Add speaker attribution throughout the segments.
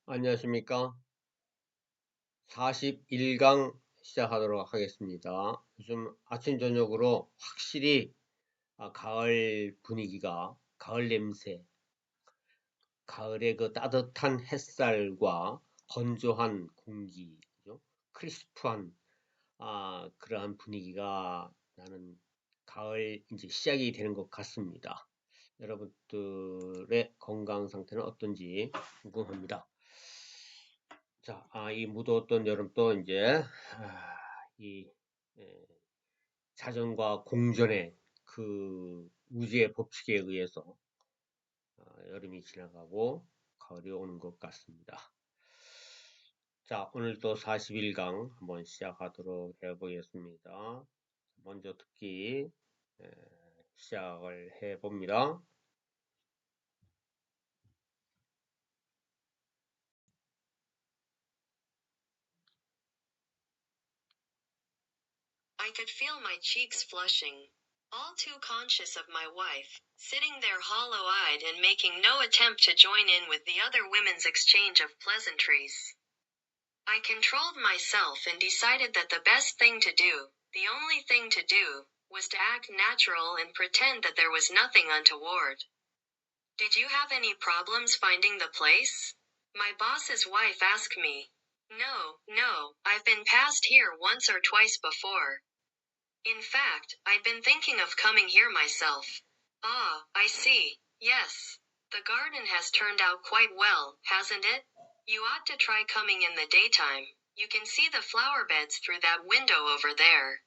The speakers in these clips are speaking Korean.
Speaker 1: 안녕하십니까. 41강 시작하도록 하겠습니다. 요즘 아침 저녁으로 확실히 가을 분위기가, 가을 냄새, 가을의 그 따뜻한 햇살과 건조한 공기, 그죠? 크리스프한 그러한 분위기가 나는 가을 이제 시작이 되는 것 같습니다. 여러분들의 건강 상태는 어떤지 궁금합니다. 자, 이 무더웠던 여름도 이제 이 에, 자전과 공전의 그 우주의 법칙에 의해서 여름이 지나가고 가을이 오는 것 같습니다. 자, 오늘도 41강 한번 시작하도록 해보겠습니다. 먼저 듣기 시작을 해봅니다.
Speaker 2: I could feel my cheeks flushing, all too conscious of my wife, sitting there hollow-eyed and making no attempt to join in with the other women's exchange of pleasantries. I controlled myself and decided that the best thing to do, the only thing to do, was to act natural and pretend that there was nothing untoward. Did you have any problems finding the place? My boss's wife asked me. No, I've been past here once or twice before. In fact, I'd been thinking of coming here myself. Ah, I see. Yes. The garden has turned out quite well, hasn't it? You ought to try coming in the daytime. You can see the flower beds through that window over there.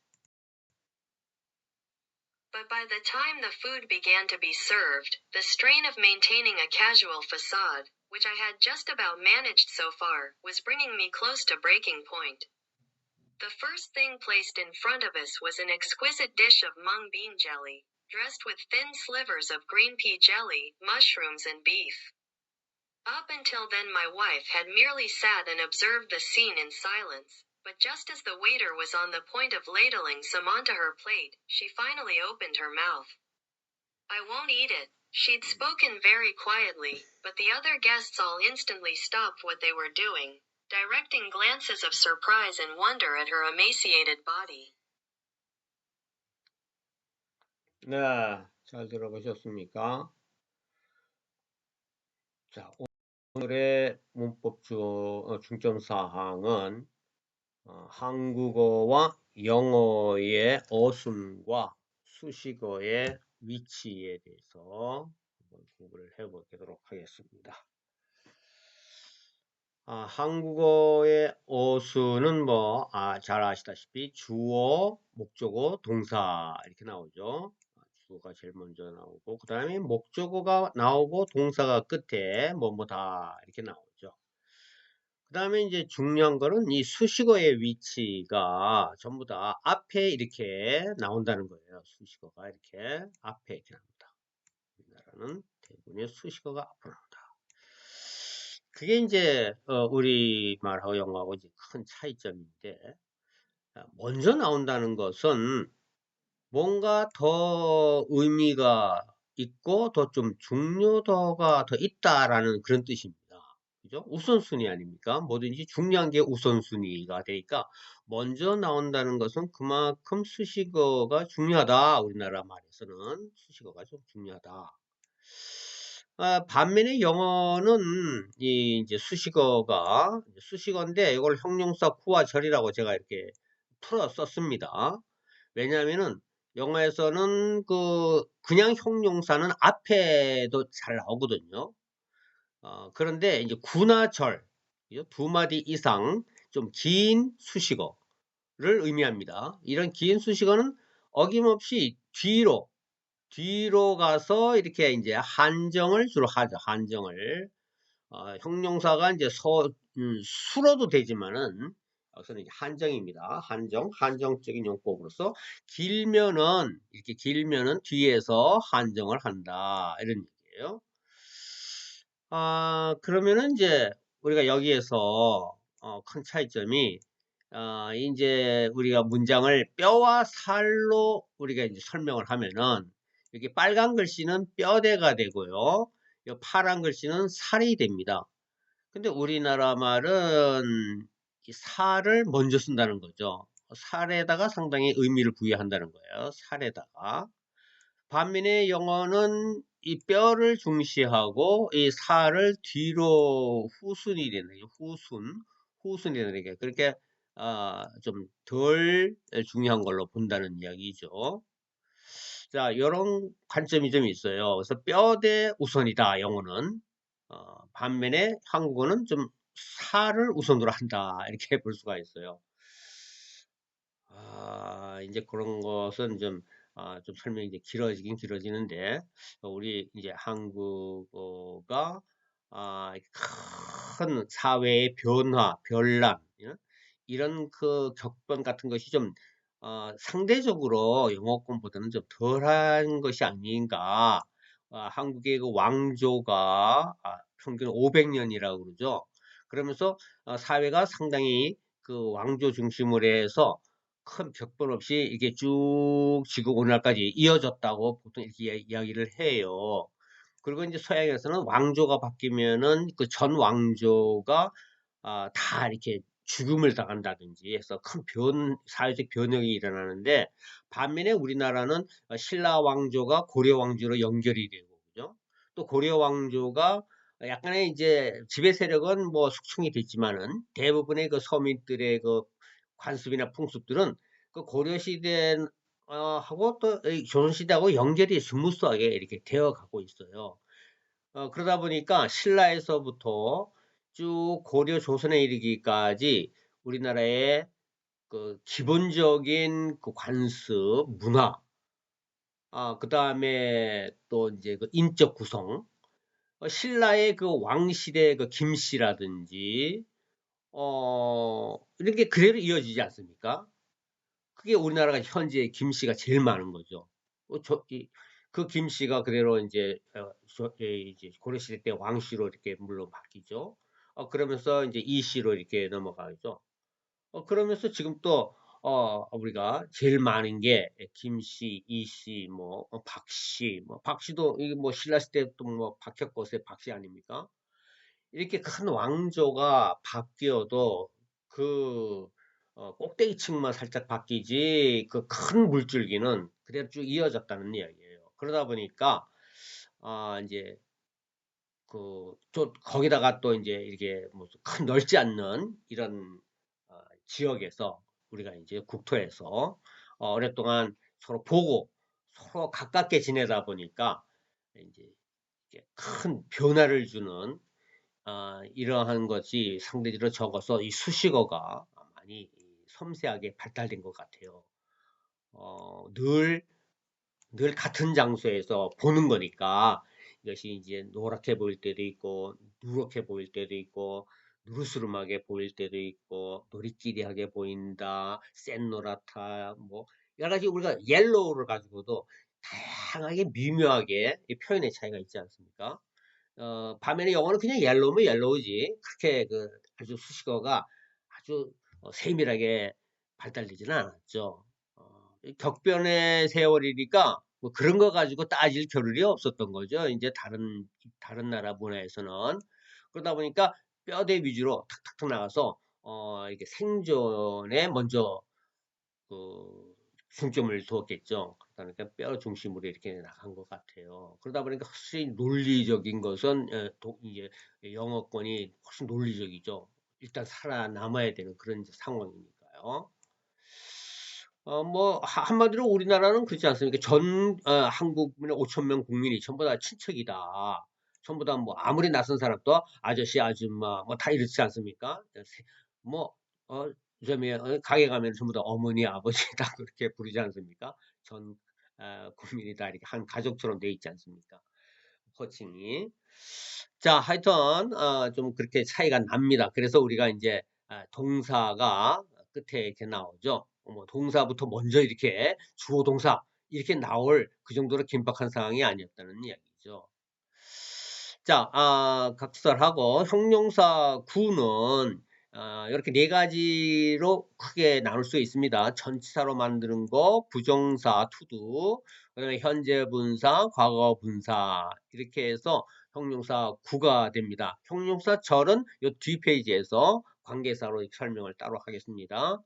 Speaker 2: But by the time the food began to be served, the strain of maintaining a casual facade, which I had just about managed so far, was bringing me close to breaking point. The first thing placed in front of us was an exquisite dish of mung bean jelly, dressed with thin slivers of green pea jelly, mushrooms and beef. Up until then my wife had merely sat and observed the scene in silence, but just as the waiter was on the point of ladling some onto her plate, she finally opened her mouth. I won't eat it. She'd spoken very quietly, but the other guests all instantly stopped what they were doing, directing glances of surprise and wonder at her emaciated body.
Speaker 1: 네, 잘 들어보셨습니까? 자, 오늘의 문법 중점 사항은 한국어와 영어의 어순과 수식어의 위치에 대해서 한번 공부를 해보도록 하겠습니다. 한국어의 어순은 잘 아시다시피 주어, 목적어, 동사 이렇게 나오죠. 주어가 제일 먼저 나오고 그 다음에 목적어가 나오고 동사가 끝에 뭐뭐다 이렇게 나오죠. 그 다음에 이제 중요한 거는 이 수식어의 위치가 전부 다 앞에 이렇게 나온다는 거예요. 수식어가 이렇게 앞에 이렇게 나옵니다. 우리나라는 대부분의 수식어가 앞으로 나온다. 그게 이제 우리말하고 영어하고 이제 큰 차이점인데 먼저 나온다는 것은 뭔가 더 의미가 있고 더 좀 중요도가 더 있다라는 그런 뜻입니다. 그죠? 우선순위 아닙니까? 뭐든지 중요한 게 우선순위가 되니까 먼저 나온다는 것은 그만큼 수식어가 중요하다. 우리나라 말에서는 수식어가 좀 중요하다. 반면에 영어는 이제 수식어인데 이걸 형용사 구와 절이라고 제가 이렇게 풀어 썼습니다. 왜냐하면은 영어에서는 그냥 형용사는 앞에도 잘 나오거든요. 그런데 이제 구나 절, 두 마디 이상 좀 긴 수식어를 의미합니다. 이런 긴 수식어는 어김없이 뒤로 가서 이렇게 이제 한정을 주로 하죠. 한정을. 형용사가 이제 수로도 되지만은 여기서는 이제 한정입니다. 한정적인 용법으로서 이렇게 길면은 뒤에서 한정을 한다. 이런 얘기예요. 그러면은 이제 우리가 여기에서 큰 차이점이 이제 우리가 문장을 뼈와 살로 우리가 이제 설명을 하면은 이렇게 빨간 글씨는 뼈대가 되고요. 이 파란 글씨는 살이 됩니다. 근데 우리나라 말은 이 살을 먼저 쓴다는 거죠. 살에다가 상당히 의미를 부여한다는 거예요. 살에다가. 반면에 영어는 이 뼈를 중시하고 이 살을 뒤로 후순이 되는 게 후순이 되는 게 그렇게 좀 덜 중요한 걸로 본다는 이야기죠. 자, 요런 관점이 좀 있어요. 그래서 뼈 대 우선이다, 영어는. 반면에 한국어는 좀 살을 우선으로 한다, 이렇게 볼 수가 있어요. 이제 그런 것은 좀 설명이 이제 길어지긴 길어지는데, 우리 이제 한국어가, 큰 사회의 변화, 변란, 이런 그 격변 같은 것이 좀, 상대적으로 영어권보다는 좀 덜한 것이 아닌가. 한국의 그 왕조가, 평균 500년이라고 그러죠. 그러면서, 사회가 상당히 그 왕조 중심으로 해서 큰 격변 없이 이렇게 쭉 지금 오늘날까지 이어졌다고 보통 이렇게 이야기를 해요. 그리고 이제 서양에서는 왕조가 바뀌면은 그 전 왕조가 다 이렇게 죽음을 당한다든지 해서 큰 사회적 변형이 일어나는데, 반면에 우리나라는 신라 왕조가 고려 왕조로 연결이 되고, 그죠? 또 고려 왕조가 약간의 이제 지배 세력은 뭐 숙청이 됐지만은 대부분의 그 서민들의 그 관습이나 풍습들은 그 고려 시대 하고 또 조선 시대하고 연결이 스무스하게 이렇게 되어 가고 있어요. 그러다 보니까 신라에서부터 쭉 고려 조선에 이르기까지 우리나라의 그 기본적인 그 관습, 문화, 그다음에 또 이제 그 인적 구성, 신라의 그 왕실의 그 김씨라든지, 이런 게 그대로 이어지지 않습니까? 그게 우리나라가 현재 김씨가 제일 많은 거죠. 그 김씨가 그대로 이제, 이제 고려시대 때 왕씨로 이렇게 물론 바뀌죠. 그러면서 이제 이씨로 이렇게 넘어가죠. 그러면서 지금 또, 우리가 제일 많은 게 김씨, 이씨, 뭐, 박씨, 뭐, 박씨도, 이게 뭐, 신라 시대 또 뭐, 박혁거세 박씨 아닙니까? 이렇게 큰 왕조가 바뀌어도 그 꼭대기층만 살짝 바뀌지 그 큰 물줄기는 그대로 쭉 이어졌다는 이야기예요. 그러다 보니까 이제 거기다가 또 이제 이렇게 무슨 큰 넓지 않는 이런 지역에서 우리가 이제 국토에서 오랫동안 서로 보고 서로 가깝게 지내다 보니까 이제 이렇게 큰 변화를 주는 이러한 것이 상대적으로 적어서 이 수식어가 많이 섬세하게 발달된 것 같아요. 늘 같은 장소에서 보는 거니까 이것이 이제 노랗게 보일 때도 있고, 누렇게 보일 때도 있고, 누르스름하게 보일 때도 있고, 노리끼리하게 보인다, 센 노랗다, 뭐, 여러 가지 우리가 옐로우를 가지고도 다양하게 미묘하게 이 표현의 차이가 있지 않습니까? 반면에 영어는 그냥 옐로우면 옐로우지. 그렇게 그 아주 수식어가 아주 세밀하게 발달되지는 않았죠. 격변의 세월이니까 뭐 그런 거 가지고 따질 겨를이 없었던 거죠. 이제 다른 나라 문화에서는. 그러다 보니까 뼈대 위주로 탁탁탁 나가서 이게 생존에 먼저 그 중점을 두었겠죠. 그러니까 뼈 중심으로 이렇게 나간 것 같아요. 그러다 보니까 훨씬 논리적인 것은 이제 영어권이 훨씬 논리적이죠. 일단 살아남아야 되는 그런 이제 상황이니까요. 뭐 한마디로 우리나라는 그렇지 않습니까? 한국민의 5천 명 국민이 전부 다 친척이다. 전부 다 뭐 아무리 낯선 사람도 아저씨, 아줌마 뭐 다 이렇지 않습니까? 뭐 어, 가게 가면 전부 다 어머니, 아버지 다 그렇게 부르지 않습니까? 전 국민이 다 이렇게 한 가족처럼 돼 있지 않습니까? 호칭이. 자, 하여튼 좀 그렇게 차이가 납니다. 그래서 우리가 이제 동사가 끝에 이렇게 나오죠. 뭐 동사부터 먼저 이렇게 주어 동사 이렇게 나올 그 정도로 긴박한 상황이 아니었다는 이야기죠. 자, 각설하고 형용사 구는 이렇게 네 가지로 크게 나눌 수 있습니다. 전치사로 만드는 거, 부정사, 투두, 그다음에 현재 분사, 과거 분사 이렇게 해서 형용사 구가 됩니다. 형용사 절은 이 뒷페이지에서 관계사로 설명을 따로 하겠습니다.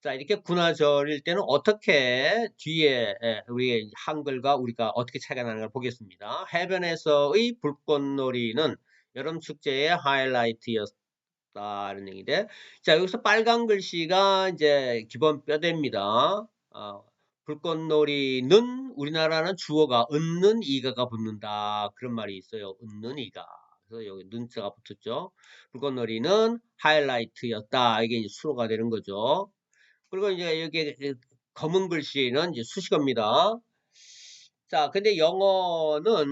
Speaker 1: 자, 이렇게 구나 절일 때는 어떻게 뒤에 우리 한글과 우리가 어떻게 차이가 나는 걸 보겠습니다. 해변에서의 불꽃놀이는 여름 축제의 하이라이트였다는 얘기인데, 자, 여기서 빨간 글씨가 이제 기본 뼈대입니다. 불꽃놀이는 우리나라는 주어가 은는 이가가 붙는다 그런 말이 있어요. 은는 이가. 그래서 여기 는자가 붙었죠. 불꽃놀이는 하이라이트였다. 이게 이제 수로가 되는 거죠. 그리고 이제 여기 검은 글씨는 이제 수식어입니다. 자, 근데 영어는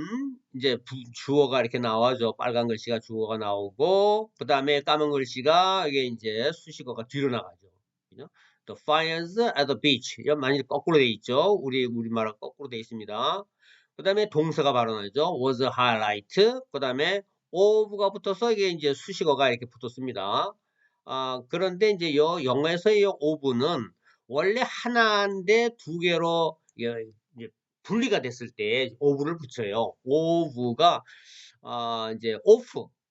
Speaker 1: 이제 주어가 이렇게 나와죠. 빨간 글씨가 주어가 나오고, 그 다음에 까만 글씨가 이게 이제 수식어가 뒤로 나가죠. 그죠? The fires at the beach. 이건 많이 거꾸로 돼 있죠. 우리말은 거꾸로 돼 있습니다. 그 다음에 동사가 바로 나오죠. was a highlight. 그 다음에 of가 붙어서 이게 이제 수식어가 이렇게 붙었습니다. 그런데 이제 영어에서의 of는 원래 하나인데 두 개로 이제 분리가 됐을 때 of를 붙여요. of가 이제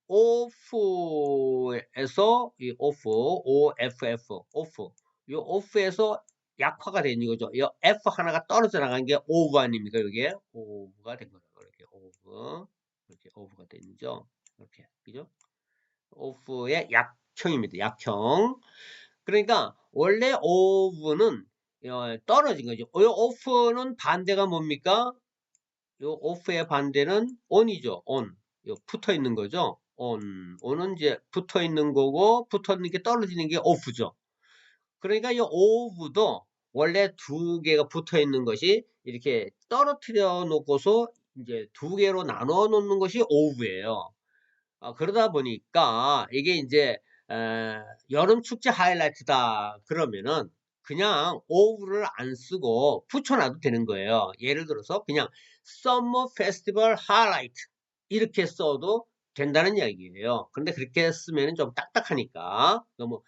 Speaker 1: off에서 이 off 이 off에서 약화가 되는 거죠. 이 f 하나가 떨어져 나간 게 off 아닙니까? 이게 off가 된 거예요. 이렇게 off가 되죠. 이렇게 그죠? off의 약형입니다. 약형. 그러니까 원래 off는 떨어진 거죠. 이 off는 반대가 뭡니까? 요 off의 반대는 on이죠. on. 요 붙어 있는 거죠. on은 이제 붙어 있는 거고 붙어 있는 게 떨어지는 게 off죠. 그러니까 이 off도 원래 두 개가 붙어 있는 것이 이렇게 떨어뜨려 놓고서 이제 두 개로 나눠 놓는 것이 off예요. 그러다 보니까 이게 이제 여름 축제 하이라이트다 그러면은 그냥 of를 안 쓰고 붙여놔도 되는 거예요. 예를 들어서 그냥 summer festival highlight 이렇게 써도 된다는 이야기예요. 근데 그렇게 쓰면 좀 딱딱하니까 너무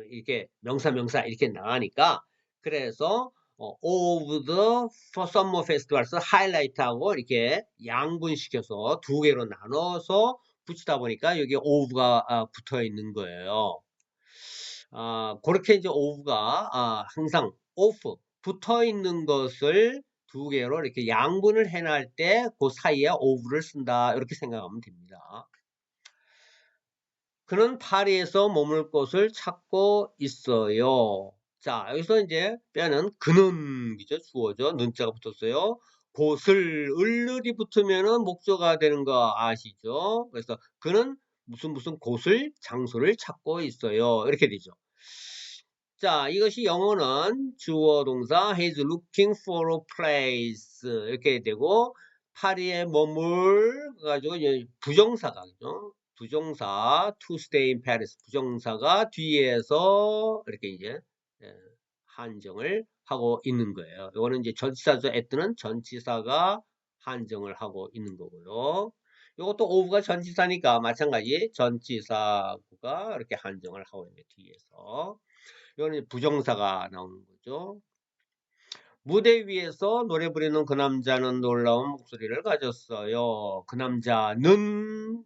Speaker 1: 이렇게 명사 이렇게 나가니까 그래서 of the summer festival's highlight하고 이렇게 양분시켜서 두 개로 나눠서 붙이다 보니까 여기 of가 붙어 있는 거예요. 그렇게 이제 of가 항상 off 붙어 있는 것을 두 개로 이렇게 양분을 해놓을 때 그 사이에 of를 쓴다 이렇게 생각하면 됩니다. 그는 파리에서 머물 곳을 찾고 있어요. 자, 여기서 이제 뼈는 그는 이죠 주어죠. 는자가 붙었어요. 곳을 을을이 붙으면은 목조가 되는 거 아시죠? 그래서 그는 무슨 곳을 장소를 찾고 있어요. 이렇게 되죠. 자, 이것이 영어는 주어 동사 he's looking for a place 이렇게 되고 파리에 머물 가지고 부정사가 그죠? 부정사 to stay in Paris 부정사가 뒤에서 이렇게 이제 한정을 하고 있는 거예요. 이거는 이제 전치사죠. at는 전치사가 한정을 하고 있는 거고요. 이것도 of가 전치사니까 마찬가지 전치사가 이렇게 한정을 하고 있는 뒤에서 이거는 부정사가 나오는 거죠. 무대 위에서 노래 부르는 그 남자는 놀라운 목소리를 가졌어요. 그 남자는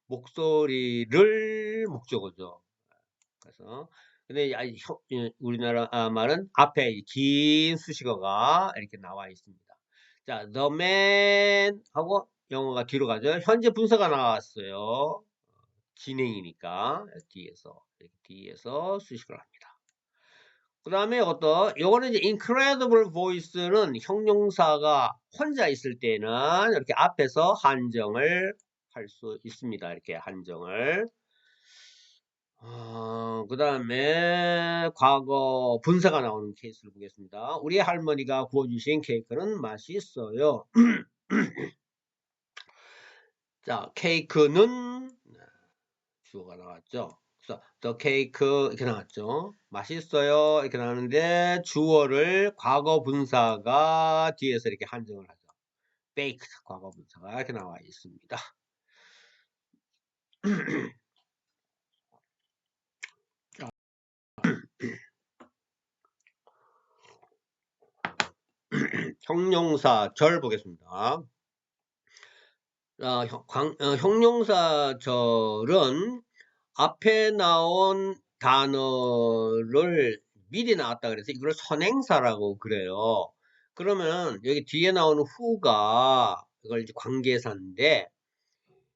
Speaker 1: 목소리를 목적어죠. 그래서 근데 우리나라 말은 앞에 긴 수식어가 이렇게 나와 있습니다. 자, the man 하고 영어가 뒤로 가죠. 현재 분사가 나왔어요. 진행이니까 뒤에서 수식을 합니다. 그 다음에 요거는 이제 incredible voice는 형용사가 혼자 있을 때는 이렇게 앞에서 한정을 할 수 있습니다. 이렇게 한정을. 그 다음에 과거 분사가 나오는 케이스를 보겠습니다. 우리 할머니가 구워주신 케이크는 맛있어요. 자, 케이크는 주어가 나왔죠. 그래서 the cake 이렇게 나왔죠. 맛있어요 이렇게 나왔는데 주어를 과거 분사가 뒤에서 이렇게 한정을 하죠. baked 과거 분사가 이렇게 나와 있습니다. 형용사 절 보겠습니다. 형용사절은 앞에 나온 단어를 미리 나왔다 그래서 이걸 선행사라고 그래요. 그러면 여기 뒤에 나오는 who가 이걸 이제 관계사인데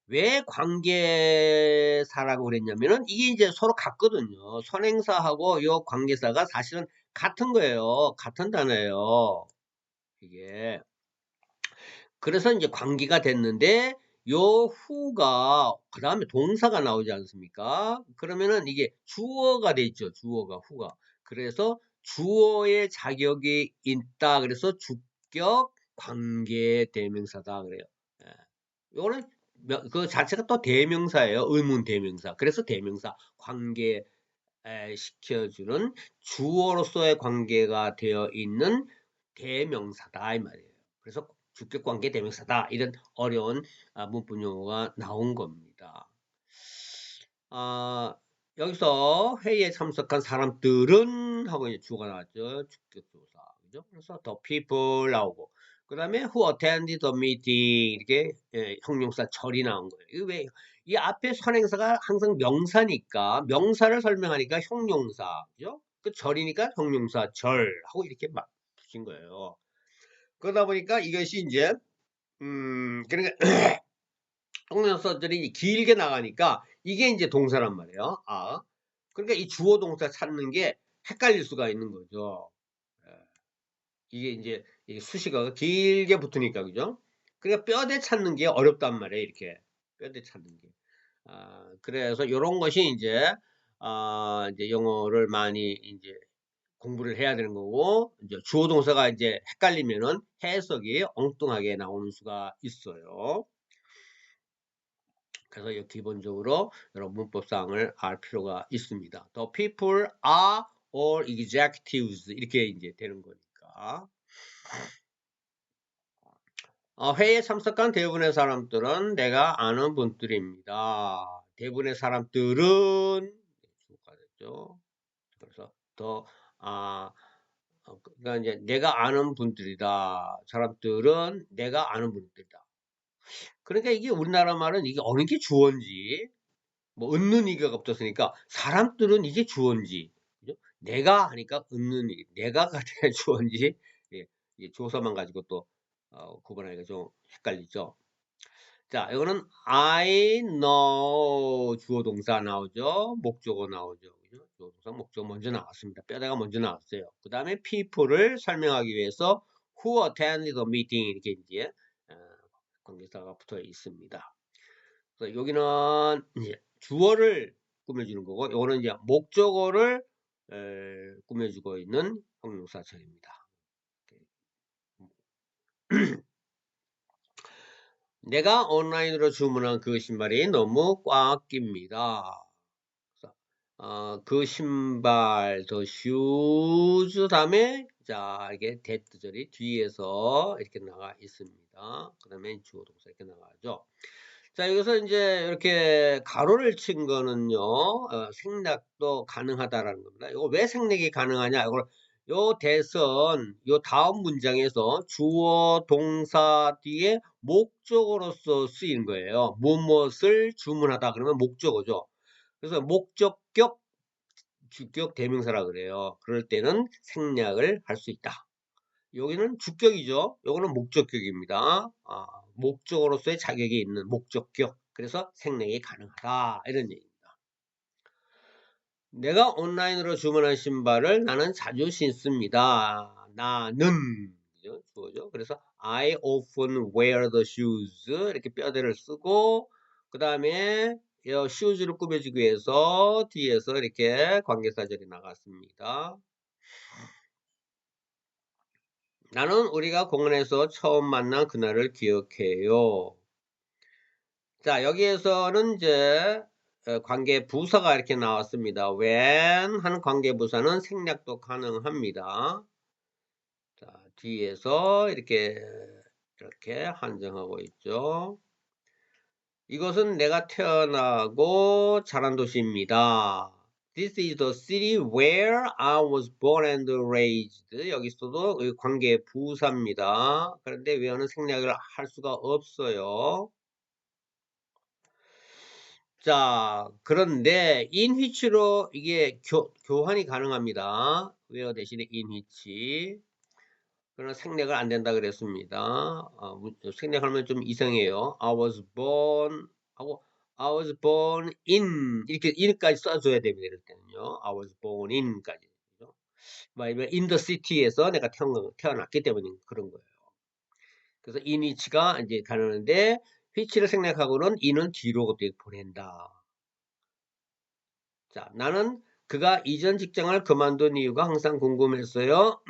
Speaker 1: 왜 관계사라고 그랬냐면은 이게 이제 서로 같거든요. 선행사하고 요 관계사가 사실은 같은 거예요. 같은 단어예요. 이게. 그래서 이제 관계가 됐는데 요 후가 그 다음에 동사가 나오지 않습니까? 그러면은 이게 주어가 돼 있죠. 주어가 후가. 그래서 주어의 자격이 있다. 그래서 주격 관계 대명사다 그래요. 예. 요거는 그 자체가 또 대명사예요. 의문 대명사. 그래서 대명사 관계 시켜주는 주어로서의 관계가 되어 있는 대명사다 이 말이에요. 그래서 주격관계 대명사다 이런 어려운 문법 용어가 나온 겁니다. 여기서 회의에 참석한 사람들은 하고 이제 주어가 나왔죠. 주격조사. 그죠? 그래서 the people 나오고 그 다음에 who attended the meeting 이렇게 형용사 절이 나온 거예요. 이거 왜? 이 앞에 선행사가 항상 명사니까 명사를 설명하니까 형용사 그죠? 그 절이니까 형용사 절 하고 이렇게 막 붙인 거예요. 그러다 보니까 이것이 이제 그러니까 형용사들이 길게 나가니까 이게 이제 동사란 말이에요. 그러니까 이 주어 동사 찾는 게 헷갈릴 수가 있는 거죠. 예. 이게 이제 수식어가 길게 붙으니까 그죠? 그러니까 뼈대 찾는 게 어렵단 말이에요. 이렇게 뼈대 찾는 게. 그래서 이런 것이 이제 영어를 많이 이제 공부를 해야 되는 거고 이제 주어 동사가 이제 헷갈리면은 해석이 엉뚱하게 나오는 수가 있어요. 그래서 기본적으로 여러 문법상을 알 필요가 있습니다. The people are all executives 이렇게 이제 되는 거니까. 회의에 참석한 대부분의 사람들은 내가 아는 분들입니다. 대부분의 사람들은 주어가 됐죠. 그래서 그러니까 이제 내가 아는 분들이다. 사람들은 내가 아는 분들이다. 그러니까 이게 우리나라 말은 이게 어느 게 주어인지 뭐 얻는 이가 없었으니까 사람들은 이게 주어인지 그죠? 내가 하니까 얻는 이 내가가 돼야 주어인지 예, 이 조사만 가지고 또 구분하기가 좀 헷갈리죠. 자, 이거는 I know 주어 동사 나오죠. 목적어 나오죠. 그죠? 주어 동사 목적어 먼저 나왔습니다. 뼈대가 먼저 나왔어요. 그 다음에 people을 설명하기 위해서 who attended the meeting 이렇게 이제 관계사가 붙어 있습니다. 그래서 여기는 이제 주어를 꾸며주는 거고, 이거는 이제 목적어를 꾸며주고 있는 형용사절입니다. 내가 온라인으로 주문한 그 신발이 너무 꽉 낍니다. 그 신발, 더 슈즈 다음에 자 이게 대트절이 뒤에서 이렇게 나가 있습니다. 그 다음에 주어 동사 이렇게 나가죠. 자 여기서 이제 이렇게 가로를 친 거는요 생략도 가능하다라는 겁니다. 이거 왜 생략이 가능하냐? 이걸 요 대선 요 다음 문장에서 주어 동사 뒤에 목적어로서 쓰인 거예요. 무엇을 주문하다 그러면 목적어죠. 그래서 목적격 주격 대명사라 그래요. 그럴 때는 생략을 할 수 있다. 여기는 주격이죠. 요거는 목적격입니다. 목적어로서의 자격이 있는 목적격. 그래서 생략이 가능하다. 이런 얘기입니다. 내가 온라인으로 주문한 신발을 나는 자주 신습니다. 나는 그죠? 주어죠. 그래서 I often wear the shoes 이렇게 뼈대를 쓰고 그 다음에 shoes를 꾸며주기 위해서 뒤에서 이렇게 관계사절이 나갔습니다. 나는 우리가 공원에서 처음 만난 그날을 기억해요. 자, 여기에서는 이제 관계 부사가 이렇게 나왔습니다. when 하는 관계 부사는 생략도 가능합니다. 자, 뒤에서 이렇게 한정하고 있죠. 이것은 내가 태어나고 자란 도시입니다. This is the city where I was born and raised. 여기서도 관계 부사입니다. 그런데 we어는 생략을 할 수가 없어요. 자, 그런데 in which로 이게 교환이 가능합니다. where 대신에 in which. 그러나 생략을 안 된다 그랬습니다. 생략하면 좀 이상해요. I was born 하고 I was born in 이렇게 in까지 써줘야 됩니다. 이럴 때는요. I was born in까지. 그죠? in the city에서 내가 태어났기 때문에 그런 거예요. 그래서 in which가 이제 가능한데 which를 생략하고는 in은 뒤로 보낸다. 자, 나는 그가 이전 직장을 그만둔 이유가 항상 궁금했어요.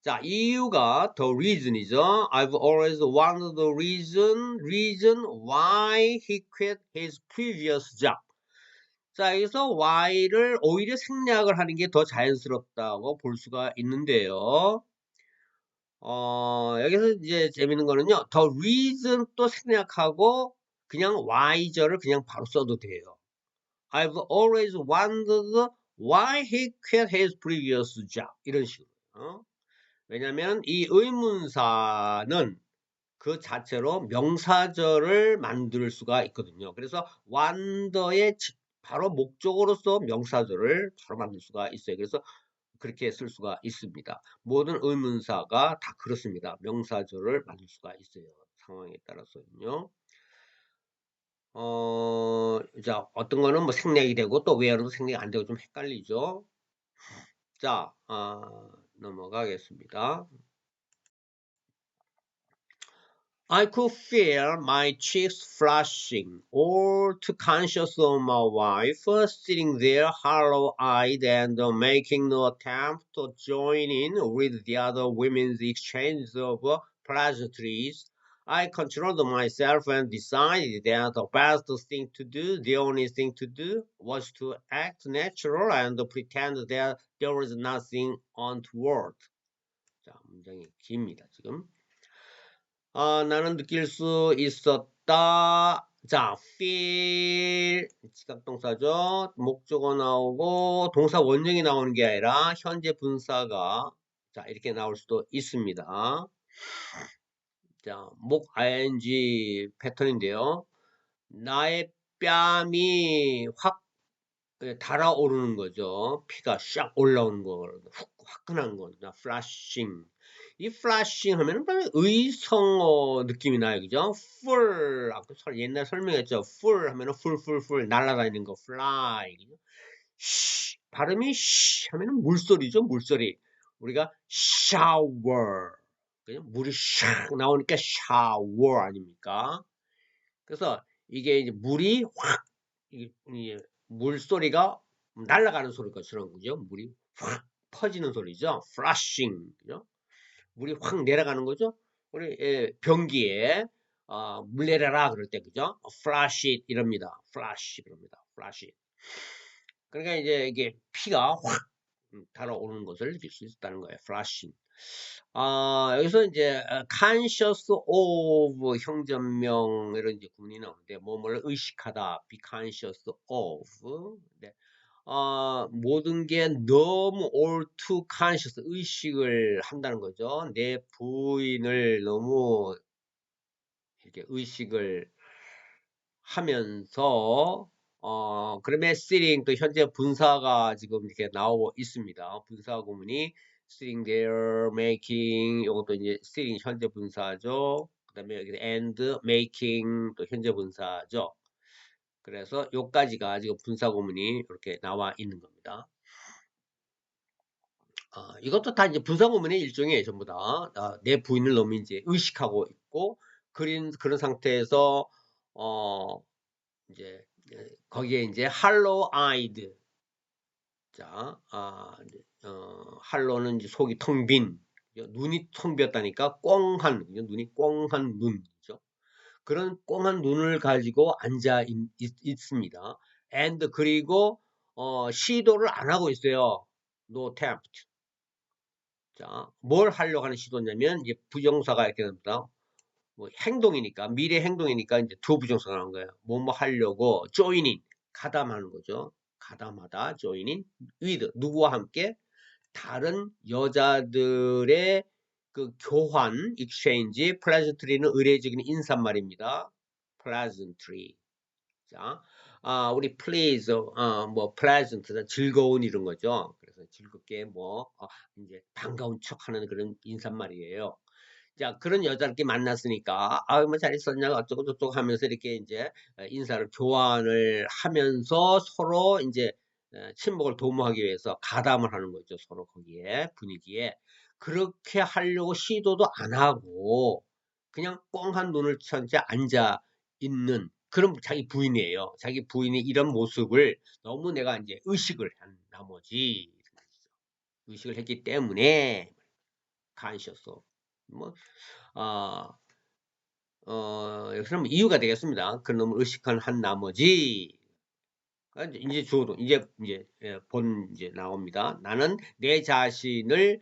Speaker 1: 자, 이유가 the reason이죠. I've always wondered the reason why he quit his previous job. 자, 여기서 why를 오히려 생략을 하는 게 더 자연스럽다고 볼 수가 있는데요. 여기서 이제 재밌는 거는요. the reason 또 생략하고 그냥 why절을 그냥 바로 써도 돼요. I've always wondered why he quit his previous job. 이런 식으로. 왜냐하면 이 의문사는 그 자체로 명사절을 만들 수가 있거든요. 그래서 wander의 바로 목적으로서 명사절을 바로 만들 수가 있어요. 그래서 그렇게 쓸 수가 있습니다. 모든 의문사가 다 그렇습니다. 명사절을 만들 수가 있어요. 상황에 따라서는요. 자, 어떤 거는 뭐 생략이 되고 또 where도 생략이 안 되고 좀 헷갈리죠. 자, 넘어가겠습니다. I could feel my cheeks flushing, all too conscious of my wife sitting there hollow-eyed and making no attempt to join in with the other women's exchange of pleasantries. I controlled myself and decided that the best thing to do, the only thing to do, was to act natural and pretend that there was nothing untoward. 자, 문장이 깁니다, 지금. 나는 느낄 수 있었다. 자, feel 지각동사죠. 목적어 나오고 동사 원형이 나오는 게 아니라 현재 분사가 자 이렇게 나올 수도 있습니다. 자, 목 ing 패턴인데요. 나의 뺨이 확 달아오르는 거죠. 피가 샥 올라오는 거, 화끈한 거, flashing. 이 flashing 하면은 의성어 느낌이 나요, 그죠? full, 아까 옛날 설명했죠. full 하면은 full 날아다니는 거, fly. 그죠? 발음이 하면은 물소리죠, 물소리. 우리가 shower, 그죠? 물이 샥 나오니까 shower 아닙니까? 그래서 이게 이제 물이 확 물소리가 날아가는 소리 것처럼 그죠? 물이 확 퍼지는 소리죠. flashing 그죠? 물이 확 내려가는 거죠. 우리 변기에 물 내려라 그럴 때 그죠? flash it 이럽니다. flash 이럽니다. flash it. 그러니까 이제 이게 피가 확 달아오르는 것을 느낄 수 있다는 거예요. flashing. 여기서 이제 conscious of 형전명 이런 이제 구문이 나오는데 뭐를 의식하다, be conscious of. 네. 모든 게 너무 all too conscious 의식을 한다는 거죠. 내 부인을 너무 이렇게 의식을 하면서 그러면 sitting 또 현재 분사가 지금 이렇게 나오고 있습니다. 분사 구문이 sitting there, making 이것도 이제 sitting 현재 분사죠. 그다음에 여기 and making 또 현재 분사죠. 그래서 요까지가 지금 분사 구문이 이렇게 나와 있는 겁니다. 이것도 다 이제 분사 구문의 일종이에요, 전부 다. 내 부인을 너무 이제 의식하고 있고 그런 상태에서 이제 거기에 이제 hollow-eyed 자, 할로는 이제 속이 텅 빈, 눈이 텅 비었다니까 꽁한, 눈이 꽁한 눈이죠. 그런 꽁한 눈을 가지고 앉아 있습니다. and 그리고 시도를 안 하고 있어요. no attempt. 자, 뭘 하려고 하는 시도냐면 이제 부정사가 이렇게 됩니다. 뭐 행동이니까 미래 행동이니까 이제 두 부정사가 나온 거예요. 뭐뭐 하려고 joining 가담하는 거죠. 가담하다 joining with 누구와 함께 다른 여자들의 그 교환 exchange pleasantry는 의례적인 인사말입니다. pleasantry. 자, 우리 please, 뭐 pleasant, 즐거운 이런 거죠. 그래서 즐겁게 이제 반가운 척하는 그런 인사말이에요. 자, 그런 여자를 이렇게 만났으니까, 뭐 잘 있었냐, 어쩌고 저쩌고 하면서 이렇게 이제 인사를 교환을 하면서 서로 이제 친목을 도모하기 위해서 가담을 하는 거죠. 서로 거기에, 분위기에. 그렇게 하려고 시도도 안 하고, 그냥 뻥한 눈을 천 채 앉아 있는 그런 자기 부인이에요. 자기 부인이 이런 모습을 너무 내가 이제 의식을 한 나머지, 의식을 했기 때문에, 간시였어. 뭐, 아, 그럼 이유가 되겠습니다. 그놈을 의식한 한 나머지, 이제 주어도, 이제, 이제 나옵니다. 나는 내 자신을,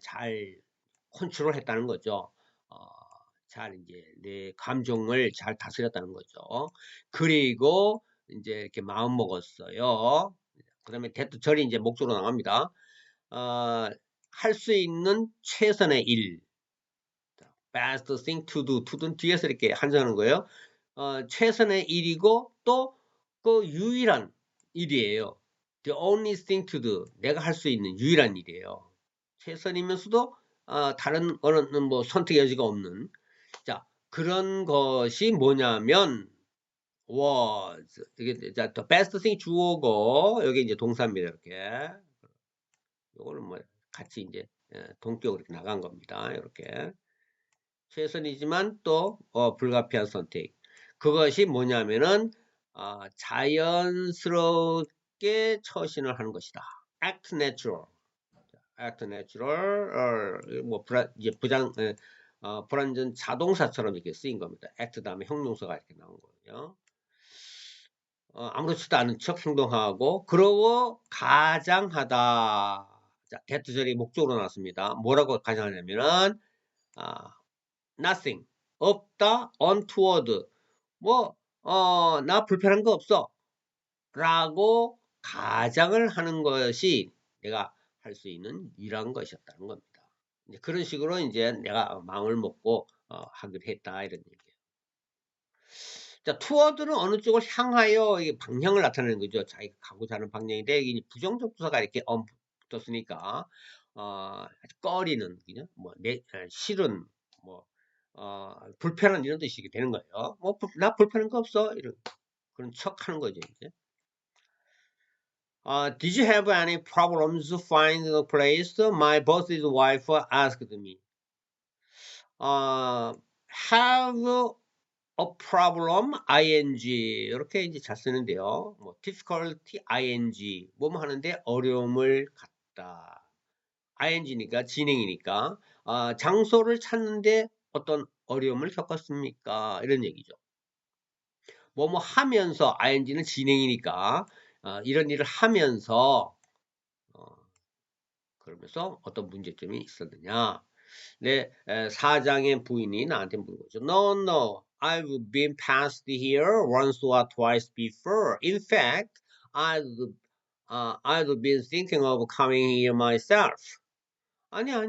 Speaker 1: 잘 컨트롤 했다는 거죠. 어, 잘 이제 내 감정을 잘 다스렸다는 거죠. 그리고 이제 이렇게 마음 먹었어요. 그 다음에 대투절이 이제 목적으로 나갑니다. 할 수 있는 최선의 일. best thing to do. to는 뒤에서 이렇게 한정하는 거예요. 최선의 일이고 또 그 유일한 일이에요. The only thing to do. 내가 할 수 있는 유일한 일이에요. 최선이면서도 다른 어느 뭐 선택 여지가 없는. 자, 그런 것이 뭐냐면 was. 이게 자, the best thing 주어고 여기 이제 동사입니다. 이렇게. 요거는 뭐 같이 이제 동격으로 이렇게 나간 겁니다. 이렇게. 최선이지만 또 불가피한 선택. 그것이 뭐냐면은 자연스럽게 처신을 하는 것이다. act natural. act natural. 이제 불완전 자동사처럼 이렇게 쓰인 겁니다. act 다음에 형용사가 이렇게 나온 거예요. 아무렇지도 않은 척 행동하고 그러고 가장하다. 자, 대투절이 목적으로 나왔습니다. 뭐라고 가장하냐면은 nothing. 없다. untoward. 나 불편한 거 없어. 라고 가장을 하는 것이 내가 할 수 있는 유일한 것이었다는 겁니다. 이제 그런 식으로 이제 내가 마음을 먹고 하기로 했다. 이런 얘기예요. 자, toward는 어느 쪽을 향하여 이게 방향을 나타내는 거죠. 자기가 가고자 하는 방향인데 이게 부정적 부사가 이렇게 붙었으니까 꺼리는 그냥 싫은 불편한 이런 뜻이 되는 거예요. 나 불편한 거 없어 이런 그런 척 하는 거죠 이제. Did you have any problems to find the place? My boss's wife asked me. Have a problem ing 이렇게 이제 잘 쓰는데요. difficulty ing 뭐뭐 하는데 어려움을 갖다. ing니까 진행이니까 장소를 찾는데 어떤 어려움을 겪었습니까? 이런 얘기죠. 뭐뭐 하면서 ing는 진행이니까 이런 일을 하면서 그러면서 어떤 문제점이 있었느냐. 내 사장의 부인이 나한테 물은 거죠. No, I've been past here once or twice before. In fact, I've been thinking of coming here myself. 아니야.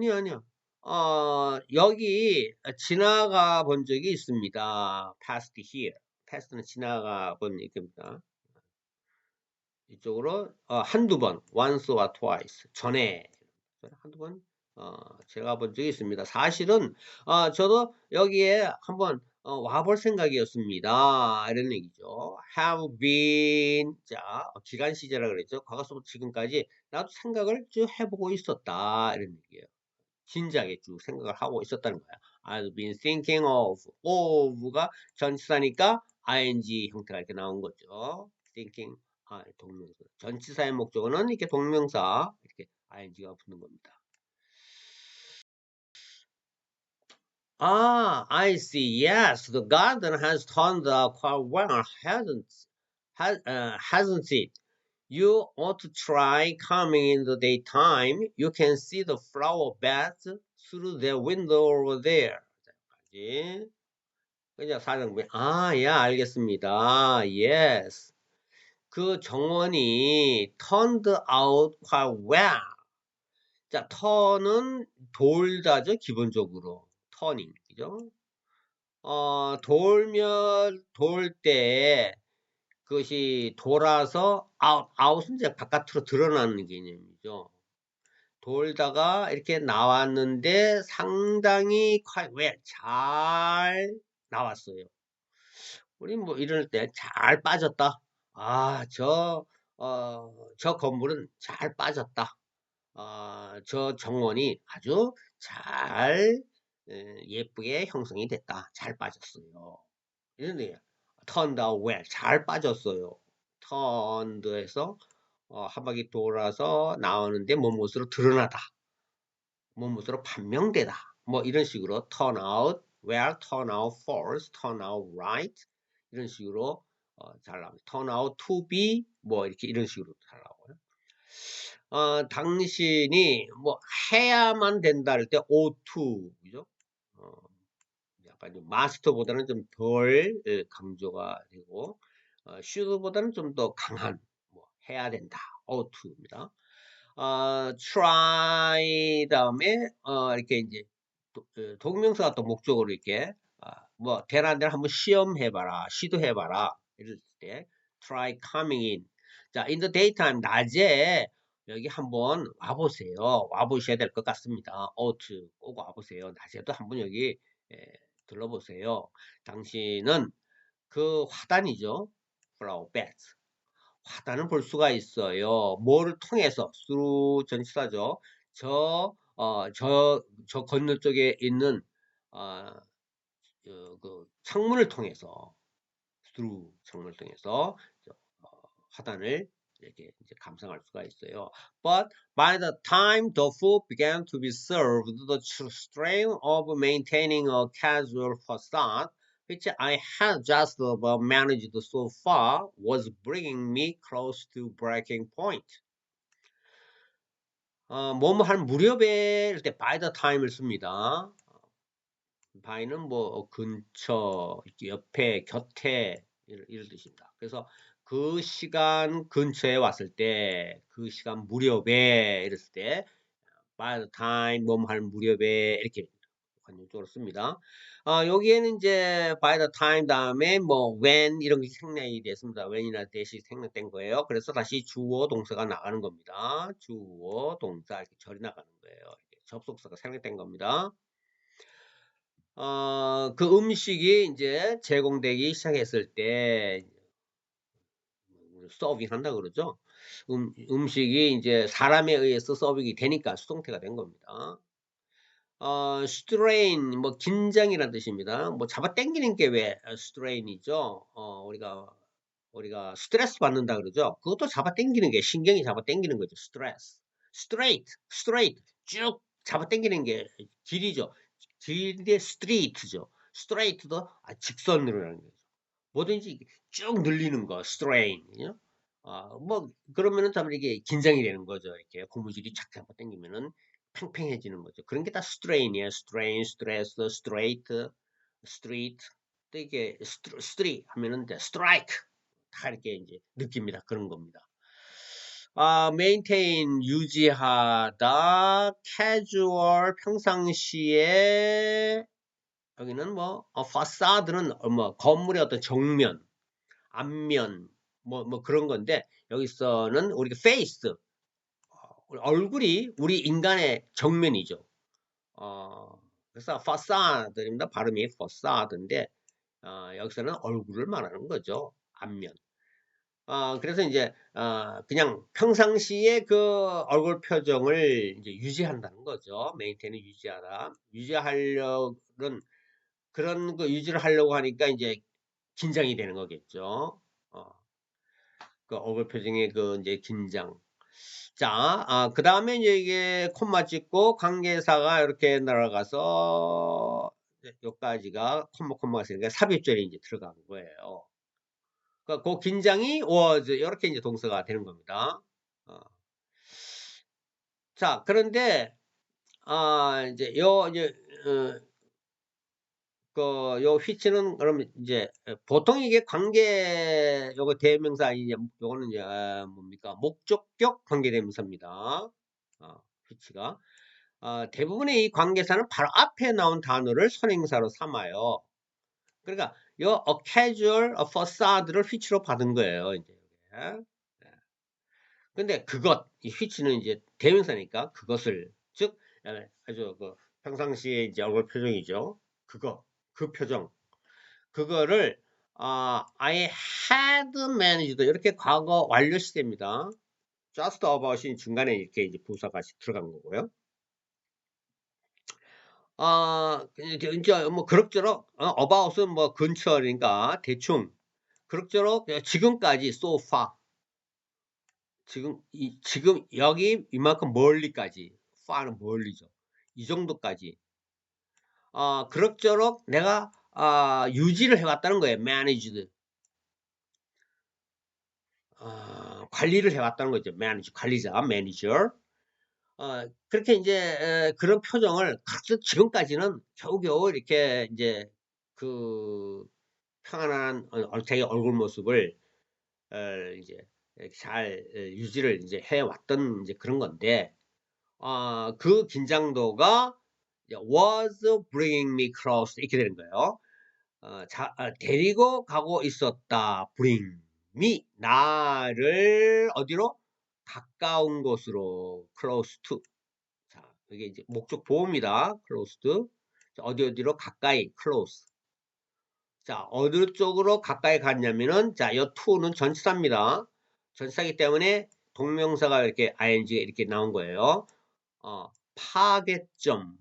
Speaker 1: 여기 지나가 본 적이 있습니다. past here. past는 지나가 본 얘기입니다. 이쪽으로 한두 번, once or twice. 전에 한두 번 제가 본 적이 있습니다. 사실은 저도 여기에 한번 와볼 생각이었습니다. 이런 얘기죠. have been 자 기간 시제라 그랬죠. 과거서부터 지금까지 나도 생각을 쭉 해보고 있었다. 이런 얘기예요. 진지하게 쭉 생각을 하고 있었다는 거야. I've been thinking of가 전치사니까 ing 형태가 이렇게 나온 거죠. thinking 동명사. 전치사의 목적어는 이렇게 동명사 이렇게 ing가 붙는 겁니다. I see. Yes, the garden has turned out quite well, hasn't it? You ought to try coming in the daytime. You can see the flower beds through the window over there. 자, 그냥 사장님이 예, 알겠습니다. Yes. 그 정원이 turned out quite well. 자, turn은 돌다죠, 기본적으로. turning, 그죠? 돌 때 그것이 돌아서 out은 이제 바깥으로 드러나는 개념이죠. 돌다가 이렇게 나왔는데 상당히 잘 나왔어요. 우리 뭐 이럴 때 잘 빠졌다. 아, 저 건물은 잘 빠졌다. 저 정원이 아주 잘 예쁘게 형성이 됐다. 잘 빠졌어요. 이런데 turned out well. 잘 빠졌어요. turned에서 한 바퀴 돌아서 나오는데 뭐뭇으로 드러나다. 뭐뭇으로 판명되다. 뭐 이런 식으로 turn out well, turn out false, turn out right 이런 식으로 잘 나옵니다. turn out to be 뭐 이렇게 이런 식으로 잘 나오고요. 당신이 뭐 해야만 된다 할 때 ought to 그죠? 어, 약간 좀 마스터보다는 좀 덜 강조가 되고 should보다는 좀 더 강한 뭐 해야 된다 ought to입니다. try 다음에 이렇게 이제 동명사가 또 목적으로 이렇게 뭐 되나 안 되나 한번 시험해봐라 시도해봐라 이럴 때 try coming in. 자, in the daytime 낮에 여기 한번 와보세요. 와보셔야 될 것 같습니다. ought 꼭 와보세요. 낮에도 한번 여기 들러보세요. 당신은 그 화단이죠. flower bed. 화단을 볼 수가 있어요. 뭐를 통해서 through 전치사죠. 저 건너 쪽에 있는 어, 그 창문을 통해서 through 창문을 통해서 화단을 이렇게 이제 감상할 수가 있어요. But by the time the food began to be served, the strain of maintaining a casual facade, which I had just about managed so far, was bringing me close to breaking point. 뭐뭐 할 무렵에 이럴 때 by the time을 씁니다. by는 뭐 근처, 옆에, 곁에 이런 뜻입니다. 그래서 그 시간 근처에 왔을 때, 그 시간 무렵에 이랬을 때 by the time 뭐뭐 할 무렵에 이렇게 관용적으로 씁니다. 여기에는 이제 by the time 다음에 뭐 when 이런 게 생략이 됐습니다. when이나 that이 생략된 거예요. 그래서 다시 주어 동사가 나가는 겁니다. 주어 동사 이렇게 절이 나가는 거예요. 이렇게 접속사가 생략된 겁니다. 그 음식이 이제 제공되기 시작했을 때 서빙 한다 그러죠. 음식이 이제 사람에 의해서 서빙이 되니까 수동태가 된 겁니다. strain 뭐 긴장이라는 뜻입니다. 뭐 잡아당기는 게 왜 strain이죠. 우리가 스트레스 받는다 그러죠. 그것도 잡아당기는 게 신경이 잡아당기는 거죠. 스트레스. straight 쭉 잡아당기는 게 길이죠. 길게 street죠. straight도 직선으로라는 거죠. 뭐든지 쭉 늘리는 거 strain. 뭐 그러면은 참 이게 긴장이 되는 거죠. 이렇게 고무줄이 착 잡아당기면은 팽팽해지는 거죠. 그런 게 다 strain이에요. strain, stress, straight, street. 또 이게 street 하면은 이제 strike 다 이렇게 이제 느낍니다. 그런 겁니다. maintain 유지하다, casual 평상시에 여기는 뭐 facade는 뭐 건물의 어떤 정면, 앞면 뭐 그런 건데 여기서는 우리가 face 얼굴이 우리 인간의 정면이죠. 그래서 facade입니다. 발음이 facade인데 여기서는 얼굴을 말하는 거죠. 앞면. 그래서 이제 그냥 평상시에 그 얼굴 표정을 이제 유지한다는 거죠. 메인테인을 유지하다. 유지하려는 그런 거 유지를 하려고 하니까 이제 긴장이 되는 거겠죠. 그 얼굴 표정의 그 이제 긴장. 자, 그 다음에 이제 이게 콤마 찍고 관계사가 이렇게 날아가서 여기까지가 콤마가 있으니까 삽입절이 이제 들어간 거예요. 그러니까 그 긴장이 was 이렇게 이제 동사가 되는 겁니다. 자, 그런데 이제 이제 요 which는 그러면 이제 보통 이게 관계 요거 대명사 이제 요거는 이제 뭡니까 목적격 관계대명사입니다. which가 대부분의 이 관계사는 바로 앞에 나온 단어를 선행사로 삼아요. 그러니까 요 a casual facade를 which로 받은 거예요. 이제. 네. 근데 그것, 이 which는 이제 대명사니까 그것을, 즉 아주 그 평상시에 이제 얼굴 표정이죠. 그거, 그 표정, 그거를 I had managed 이렇게 과거 완료 시제입니다. just about이 중간에 이렇게 이제 부사가 들어간 거고요. 이제 뭐 그럭저럭 about은 뭐 근처니까 대충 그럭저럭 지금까지 so far 지금 여기 이만큼 멀리까지 far는 멀리죠. 이 정도까지 그럭저럭 내가 유지를 해왔다는 거예요. managed 관리를 해왔다는 거죠. manage 관리자 manager 그렇게 이제 그런 표정을 지금까지는 겨우겨우 이렇게 이제 그 평안한 자기 얼굴 모습을 이제 잘 유지를 이제 해왔던 이제 그런 건데 그 긴장도가 was bringing me close 이렇게 되는 거예요. 데리고 가고 있었다. bring me 나를 어디로? 가까운 곳으로 close to. 자, 이게 이제 목적 보호입니다. close to. 자, 어디로 가까이 close. 자, 어느 쪽으로 가까이 갔냐면은 자, 이 to는 전치사입니다. 전치사기 때문에 동명사가 이렇게 ing가 이렇게 나온 거예요. 파괴점,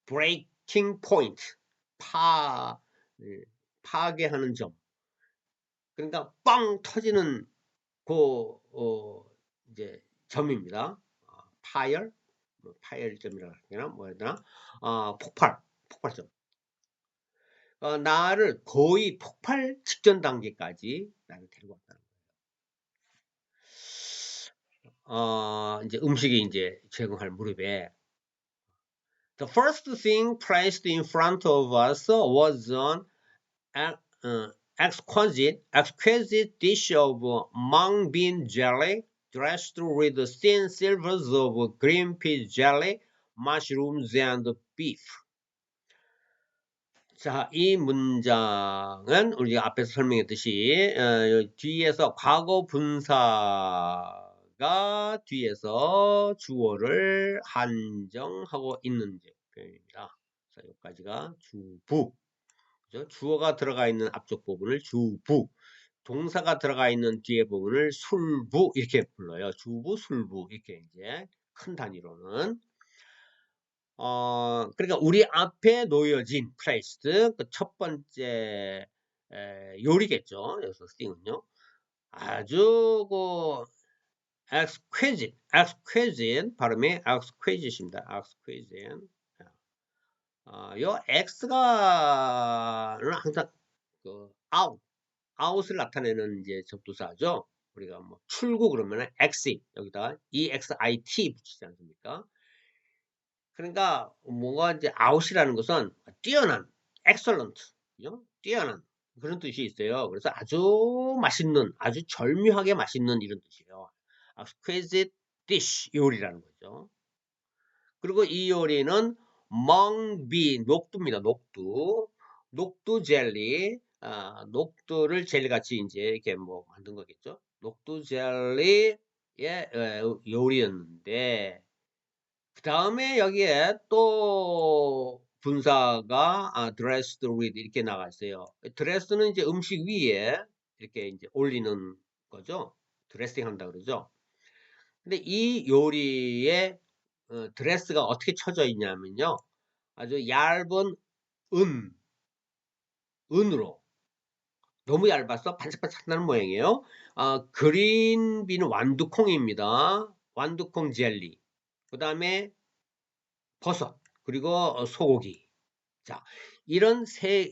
Speaker 1: breaking point, 파괴하는 점. 그러니까 빵 터지는 그 이제 점입니다. 파열, 파열점이라고 하나 뭐 해야 되나? 폭발점. 나를 거의 폭발 직전 단계까지 나를 데리고 왔다는 거예요. 이제 음식이 이제 제공할 무렵에 the first thing placed in front of us was an exquisite dish of mung bean jelly dressed with thin silvers of green pea jelly, mushrooms and beef. 자, 이 문장은 우리가 앞에서 설명했듯이 뒤에서 과거 분사가 뒤에서 주어를 한정하고 있는 표현입니다. 자, 여기까지가 주부. 그죠? 주어가 들어가 있는 앞쪽 부분을 주부, 동사가 들어가 있는 뒤에 부분을 술부 이렇게 불러요. 주부, 술부 이렇게 이제 큰 단위로는. 그러니까 우리 앞에 놓여진 placed 그 첫 번째 요리겠죠. 여기서 thing은요. 아주 그 exquisite 발음이 exquisite입니다. exquisite. 요 x가는 항상 그 out을 나타내는 이제 접두사죠. 우리가 뭐 출구 그러면은 exit 여기다가 exit 붙이지 않습니까? 그러니까 뭐가 이제 out이라는 것은 뛰어난, excellent, 그죠? 뛰어난 그런 뜻이 있어요. 그래서 아주 맛있는, 아주 절묘하게 맛있는 이런 뜻이에요. exquisite dish 요리라는 거죠. 그리고 이 요리는 mung bean 녹두입니다. 녹두 젤리, 녹두를 젤리같이 이제 이렇게 뭐 만든 거겠죠. 녹두 젤리의 요리였는데. 그 다음에 여기에 또 분사가 dressed with 이렇게 나가 있어요. 드레스는 이제 음식 위에 이렇게 이제 올리는 거죠. 드레싱 한다 그러죠. 근데 이 요리에 드레스가 어떻게 쳐져 있냐면요. 아주 얇은 은으로 너무 얇아서 반짝반짝하는 모양이에요. 그린비는 완두콩입니다. 완두콩 젤리. 그 다음에 버섯, 그리고 소고기. 자, 이런 세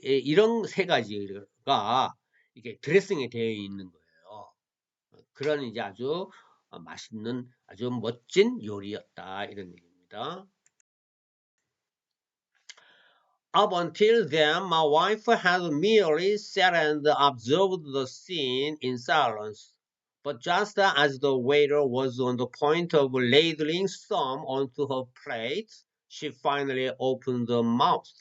Speaker 1: 가지가 이게 드레싱이 되어 있는 거예요. 그런 이제 아주 맛있는, 아주 멋진 요리였다. 이런 얘기입니다. Up until then, my wife had merely sat and observed the scene in silence. But just as the waiter was on the point of ladling some onto her plate, she finally opened her mouth.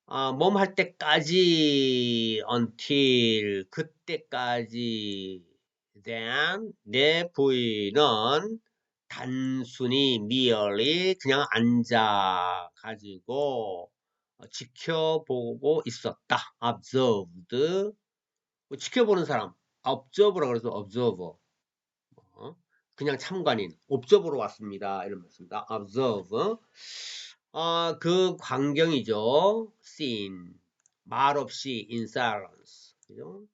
Speaker 1: 할 때까지 until 그때까지 then 내 부인은 단순히 merely 그냥 앉아 가지고 지켜보고 있었다. observed 지켜보는 사람 observer라 그래서 observer 어? 그냥 참관인 observe로 왔습니다. 이런 말씀입니다. observe 그 광경이죠. scene 말없이 in silence 그죠?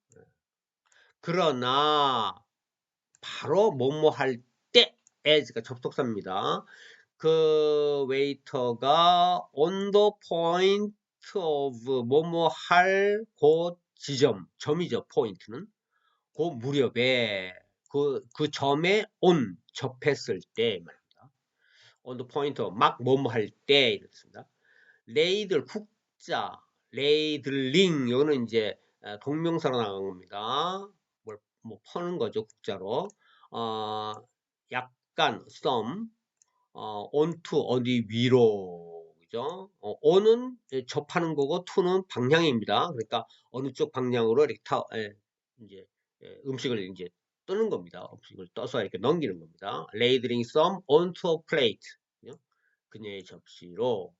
Speaker 1: 그러나 바로 뭐뭐 할 때 as가 접속사입니다. 그 웨이터가 on the point of 뭐뭐 할 그 지점 점이죠. 포인트는 그 무렵에 그 점에 on 접했을 때 말입니다. on the point of 막 뭐뭐 할 때 이렇습니다. 레이들 국자 레이들링 이거는 이제 동명사로 나간 겁니다. 뭐 퍼는 거죠 국자로. 약간 some onto 어디 위로 그죠? on은 접하는 거고 to는 방향입니다. 그러니까 어느 쪽 방향으로 이렇게 이제 음식을 이제 뜨는 겁니다. 음식을 떠서 이렇게 넘기는 겁니다. ladling some onto a plate. 그죠? 그녀의 접시로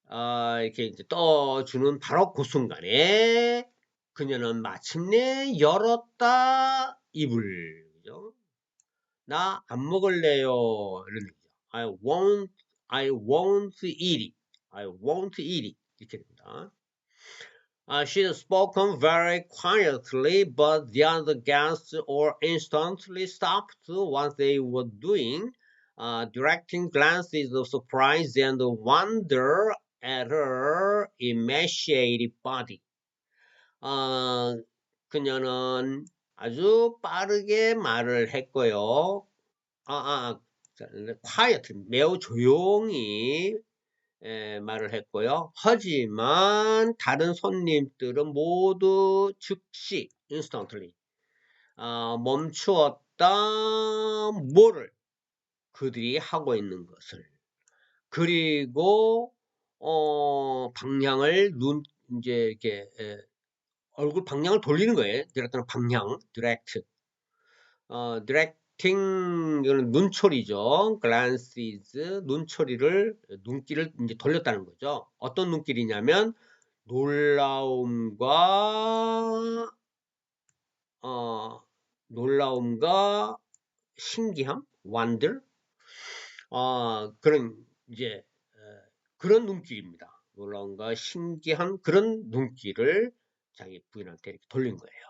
Speaker 1: 이렇게 이제 떠주는 바로 그 순간에 그녀는 마침내 열었다 입을 그죠? 나 안 먹을래요 이런 얘기죠. I won't eat it. I won't eat it 이렇게 됩니다. She had spoken very quietly, but the other guests all instantly stopped what they were doing, directing glances of surprise and wonder at her emaciated body. 그녀는 아주 빠르게 말을 했고요. quiet, 매우 조용히 말을 했고요. 하지만 다른 손님들은 모두 즉시 instantly 멈추었다. 뭐를 그들이 하고 있는 것을 그리고 방향을 이제 이렇게 얼굴 방향을 돌리는 거예요. direct는 방향 direct directing 이거는 눈초리죠. glances 눈길을 이제 돌렸다는 거죠. 어떤 눈길이냐면 놀라움과 놀라움과 신기함, wonder 그런 이제 그런 눈길입니다. 놀라움과 신기한 그런 눈길을 자기 부인한테 이렇게 돌린 거예요.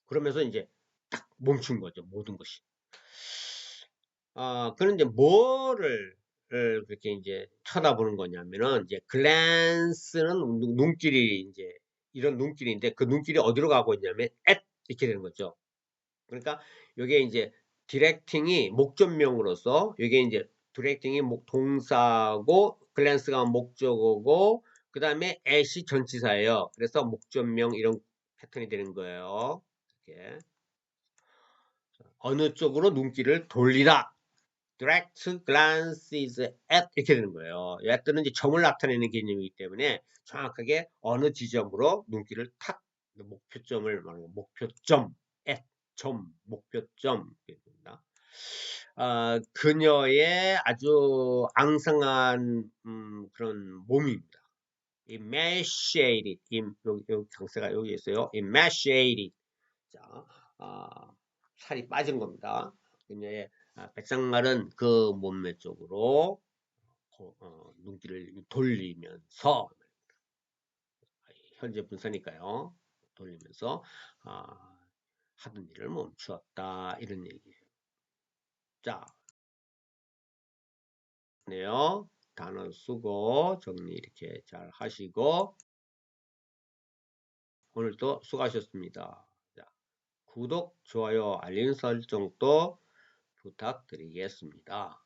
Speaker 1: 그러면서 이제 딱 멈춘 거죠. 모든 것이. 그런데 뭐를 그렇게 이제 쳐다보는 거냐면은 이제 glance는 눈길이 이제 이런 눈길인데 그 눈길이 어디로 가고 있냐면 at 이렇게 되는 거죠. 그러니까 요게 이제 directing이 목적명으로서 요게 이제 directing이 동사고 glance가 목적어고 그 다음에 at이 전치사예요. 그래서 목적명 이런 패턴이 되는 거예요. 이렇게 어느 쪽으로 눈길을 돌리라. direct glances at 이렇게 되는 거예요. at는 이제 점을 나타내는 개념이기 때문에 정확하게 어느 지점으로 눈길을 탁 목표점을 말하는 목표점 at 점 목표점 이렇게 됩니다. 그녀의 아주 앙상한 그런 몸입니다. emaciated 여기 강세가 여기 있어요. emaciated 자 살이 빠진 겁니다. 그녀의 백상말은 그 몸매 쪽으로 눈길을 돌리면서 현재 분사니까요. 돌리면서 하던 일을 멈추었다 이런 얘기예요. 자, 네요. 단어 쓰고 정리 이렇게 잘 하시고 오늘도 수고하셨습니다. 자, 구독, 좋아요, 알림 설정도 부탁드리겠습니다.